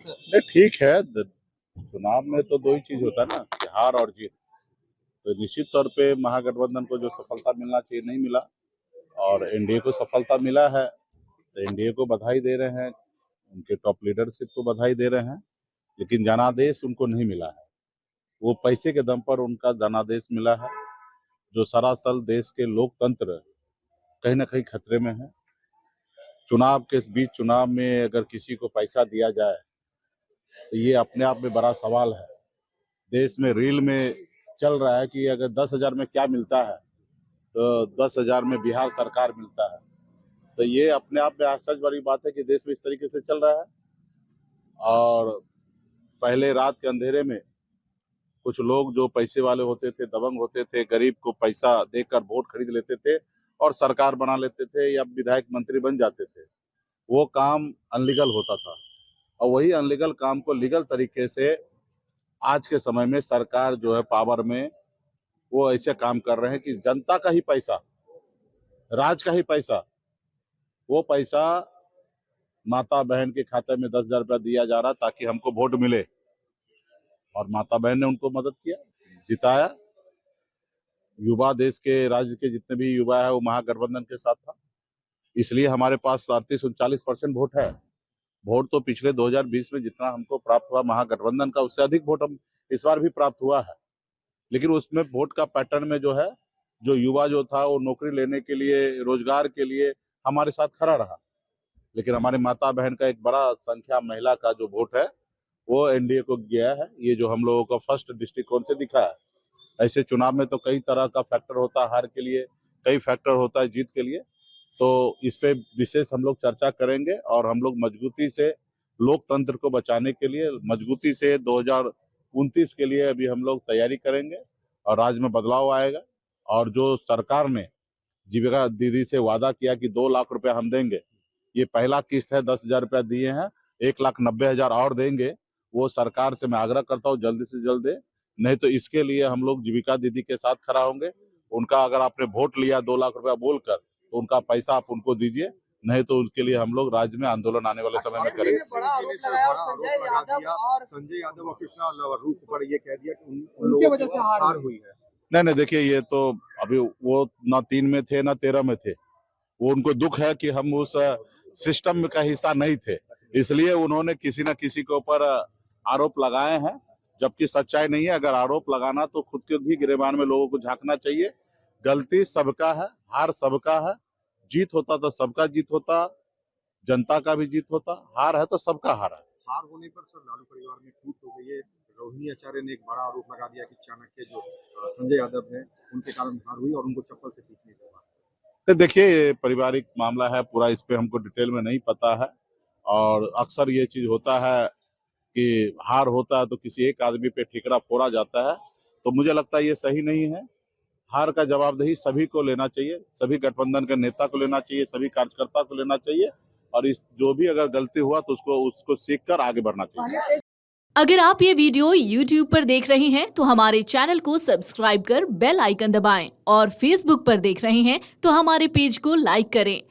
नहीं ठीक है। चुनाव में तो दो ही चीज होता है ना, कि हार और जीत। तो निश्चित तौर पे महागठबंधन को जो सफलता मिलना चाहिए नहीं मिला, और एनडीए को सफलता मिला है, तो एनडीए को बधाई दे रहे हैं, उनके टॉप लीडरशिप को बधाई दे रहे हैं। लेकिन जनादेश उनको नहीं मिला है। वो पैसे के दम पर उनका जनादेश मिला है, जो सरासल देश के लोकतंत्र कहीं ना कहीं खतरे में है। चुनाव के बीच चुनाव में अगर किसी को पैसा दिया जाए तो ये अपने आप में बड़ा सवाल है। देश में रील में चल रहा है कि अगर 10,000 में क्या मिलता है, तो 10,000 में बिहार सरकार मिलता है। तो ये अपने आप में आश्चर्य वाली बात है कि देश में इस तरीके से चल रहा है। और पहले रात के अंधेरे में कुछ लोग जो पैसे वाले होते थे, दबंग होते थे, गरीब को पैसा देकर वोट खरीद लेते थे और सरकार बना लेते थे या विधायक मंत्री बन जाते थे। वो काम अनलीगल होता था, और वही अनलीगल काम को लीगल तरीके से आज के समय में सरकार जो है पावर में, वो ऐसे काम कर रहे हैं कि जनता का ही पैसा, राज का ही पैसा, वो पैसा माता बहन के खाते में 10,000 रुपया दिया जा रहा ताकि हमको वोट मिले। और माता बहन ने उनको मदद किया, जिताया। युवा, देश के राज्य के जितने भी युवा है वो महागठबंधन के साथ था, इसलिए हमारे पास 38-39% वोट है। वोट तो पिछले 2020 में जितना हमको प्राप्त हुआ महागठबंधन का, उससे अधिक वोट हम इस बार भी प्राप्त हुआ है। लेकिन उसमें वोट का पैटर्न में जो है, जो युवा जो था वो नौकरी लेने के लिए, रोजगार के लिए हमारे साथ खड़ा रहा। लेकिन हमारे माता बहन का एक बड़ा संख्या महिला का जो वोट है वो एनडीए को गया है। ये जो हम लोगों का फर्स्ट दृष्टिकोण से दिखा है। ऐसे चुनाव में तो कई तरह का फैक्टर होता है, हार के लिए कई फैक्टर होता है, जीत के लिए। तो इस पे विशेष हम लोग चर्चा करेंगे, और हम लोग मजबूती से लोकतंत्र को बचाने के लिए, मजबूती से 2029 के लिए अभी हम लोग तैयारी करेंगे, और राज्य में बदलाव आएगा। और जो सरकार ने जीविका दीदी से वादा किया कि 2 लाख रुपया हम देंगे, ये पहला किस्त है, 10,000 रुपया दिए हैं, 1,90,000 और देंगे। वो सरकार से मैं आग्रह करता हूँ जल्दी से जल्द दे, नहीं तो इसके लिए हम लोग जीविका दीदी के साथ खड़ा होंगे। उनका अगर आपने वोट लिया 2 लाख रुपया बोलकर, तो उनका पैसा आप उनको दीजिए, नहीं तो उनके लिए हम लोग राज्य में आंदोलन आने वाले समय में करेंगे। संजय यादव और कृष्णा रूप पर ये कह दिया कि उन लोगों की हार हुई है। नहीं, देखिए, ये तो अभी वो ना 3 में थे ना 13 में थे। वो उनको दुख है कि हम उस सिस्टम का हिस्सा नहीं थे, इसलिए उन्होंने किसी न किसी के ऊपर आरोप लगाए हैं, जबकि सच्चाई नहीं है। अगर आरोप लगाना तो खुद के भी गिरेबान में लोगों को झांकना चाहिए। गलती सबका है, हार सबका है। जीत होता तो सबका जीत होता, जनता का भी जीत होता। हार है तो सबका हार है। हार होने पर सर लालू परिवार में टूट हो गई है। रोहिणी आचार्य ने एक बड़ा आरोप लगा दिया कि चाणक्य जो संजय यादव है, उनके कारण हार हुई और उनको चप्पल से पीटने लगा। तो देखिए, ये पारिवारिक मामला है पूरा, इस पे हमको डिटेल में नहीं पता है। और अक्सर ये चीज होता है कि हार होता है तो किसी एक आदमी पे ठिकरा फोड़ा जाता है, तो मुझे लगता है ये सही नहीं है। हार का जवाबदेही सभी को लेना चाहिए, सभी गठबंधन के नेता को लेना चाहिए, सभी कार्यकर्ता को लेना चाहिए, और इस जो भी अगर गलती हुआ तो उसको सीख कर आगे बढ़ना चाहिए। अगर आप ये वीडियो YouTube पर देख रहे हैं तो हमारे चैनल को सब्सक्राइब कर बेल आइकन दबाएं, और Facebook पर देख रहे हैं तो हमारे पेज को लाइक करें।